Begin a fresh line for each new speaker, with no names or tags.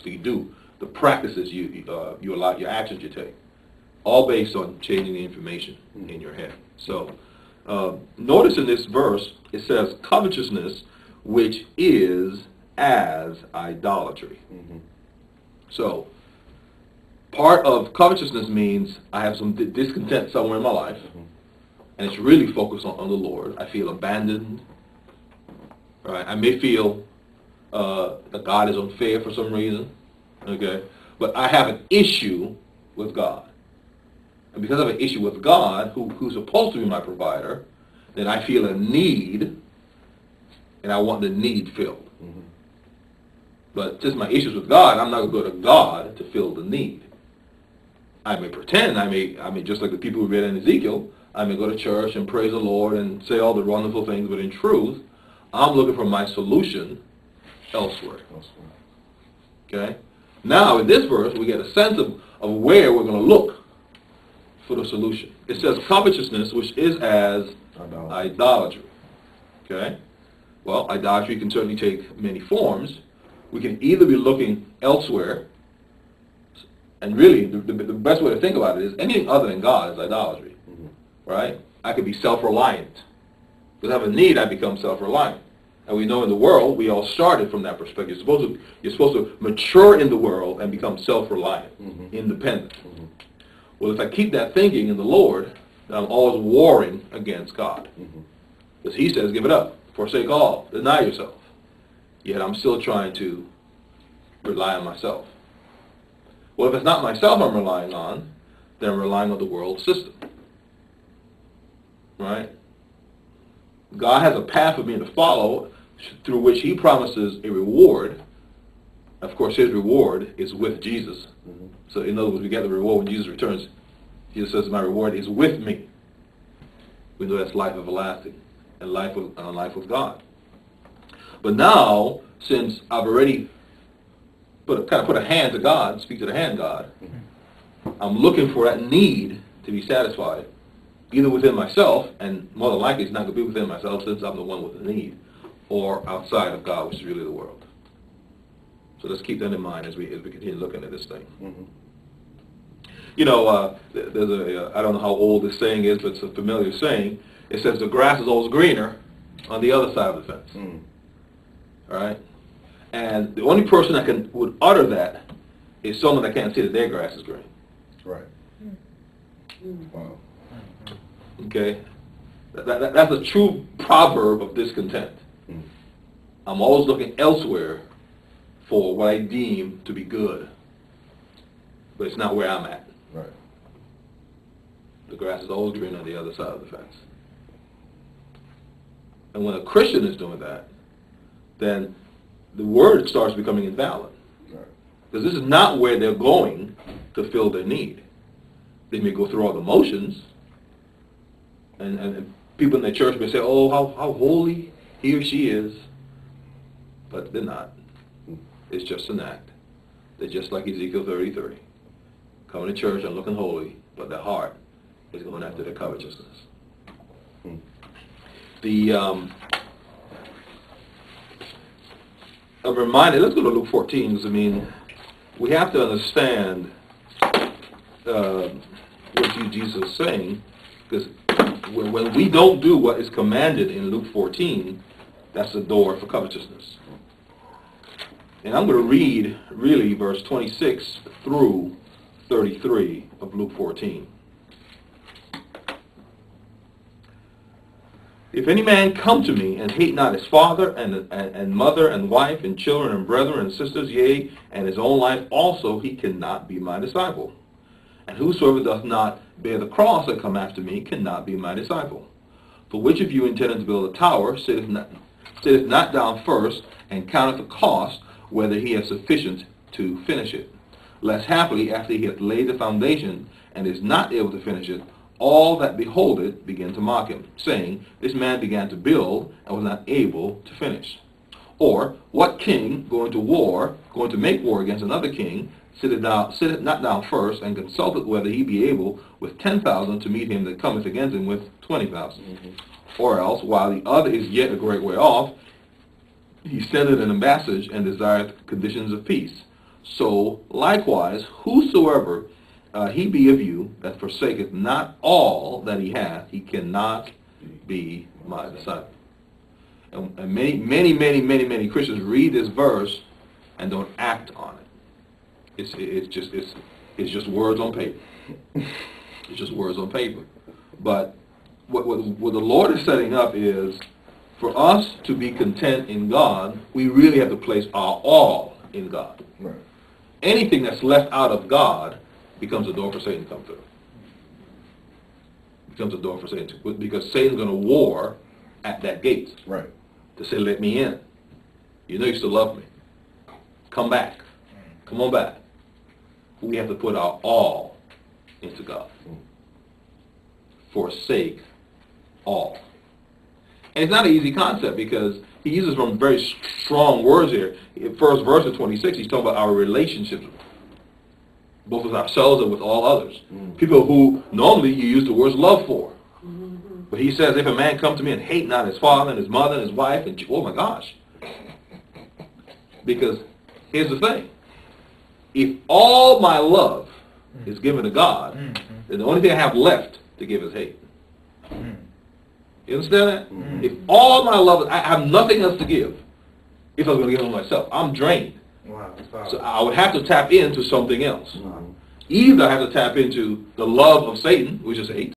you do, the practices you allow, your actions you take, all based on changing the information in your head. So notice in this verse it says covetousness, which is as idolatry. So part of covetousness means I have some discontent somewhere in my life, and it's really focused on the Lord. I feel abandoned. Right? I may feel that God is unfair for some reason. Okay, but I have an issue with God, and because I have an issue with God, who's supposed to be my provider, then I feel a need, and I want the need filled. But since my issues with God, I'm not going to go to God to fill the need. I may pretend, I may just like the people who read in Ezekiel, I may go to church and praise the Lord and say all the wonderful things, but in truth, I'm looking for my solution elsewhere. Okay? Now, in this verse, we get a sense of where we're going to look for the solution. It says covetousness, which is as idolatry. Okay? Well, idolatry can certainly take many forms. We can either be looking elsewhere, and really, the best way to think about it is anything other than God is idolatry. Right? I could be self-reliant. Because I have a need, I become self-reliant. And we know in the world, we all started from that perspective. You're supposed to mature in the world and become self-reliant, independent. Well, if I keep that thinking in the Lord, then I'm always warring against God. Because He says, give it up, forsake all, deny yourself. Yet I'm still trying to rely on myself. Well, if it's not myself I'm relying on, then I'm relying on the world system. Right? God has a path for me to follow through which He promises a reward. Of course, His reward is with Jesus. So in other words, we get the reward when Jesus returns. Jesus says, my reward is with me. We know that's life everlasting and life with God. But now, since I've already put a hand to God, speak to the hand God, I'm looking for that need to be satisfied, either within myself, and more than likely it's not going to be within myself since I'm the one with the need, or outside of God, which is really the world. So let's keep that in mind as we continue looking at this thing. You know, there's I don't know how old this saying is, but it's a familiar saying. It says the grass is always greener on the other side of the fence. All right? And the only person that would utter that is someone that can't see that their grass is green.
Right. Wow.
Okay? That's a true proverb of discontent. I'm always looking elsewhere for what I deem to be good, but it's not where I'm at.
Right.
The grass is always green on the other side of the fence. And when a Christian is doing that, then the word starts becoming invalid. Right. Because this is not where they're going to fill their need. They may go through all the motions, and people in the church may say, oh, how holy he or she is. But they're not. It's just an act. They're just like Ezekiel 30:30. Coming to church and looking holy, but their heart is going after their covetousness. A reminder, let's go to Luke 14, because, I mean, we have to understand what Jesus is saying, because when we don't do what is commanded in Luke 14, that's the door for covetousness. And I'm going to read, really, verse 26 through 33 of Luke 14. If any man come to me and hate not his father and mother and wife and children and brethren and sisters, yea, and his own life also, he cannot be my disciple. And whosoever doth not bear the cross and come after me cannot be my disciple. For which of you intending to build a tower sitteth not down first and counteth the cost, whether he has sufficient to finish it? Lest happily, after he hath laid the foundation and is not able to finish it, all that behold it begin to mock him, saying, this man began to build and was not able to finish. Or, what king going to make war against another king, sitteth not down first, and consulteth whether he be able with 10,000 to meet him that cometh against him with 20,000? Or else, while the other is yet a great way off, he sendeth an ambassage and desireth conditions of peace. So likewise, whosoever he be of you that forsaketh not all that he hath, he cannot be my disciple. And many Christians read this verse and don't act on it. It's just words on paper. It's just words on paper. But what the Lord is setting up is, for us to be content in God, we really have to place our all in God.
Right.
Anything that's left out of God becomes a door for Satan to come through. Becomes a door for Satan to, because Satan's going to war at that gate.
Right.
To say, let me in. You know you still love me. Come back. Come on back. We have to put our all into God. Forsake all. And it's not an easy concept because he uses some very strong words here. In first verse of 26, he's talking about our relationships, both with ourselves and with all others. People who normally you use the words love for. But he says, if a man come to me and hate not his father and his mother and his wife, and oh my gosh. Because here's the thing. If all my love is given to God, then the only thing I have left to give is hate. You understand that? If all my love, I have nothing else to give. If I was going to give it myself, I'm drained.
Wow,
so I would have to tap into something else. Either I have to tap into the love of Satan, which is hate,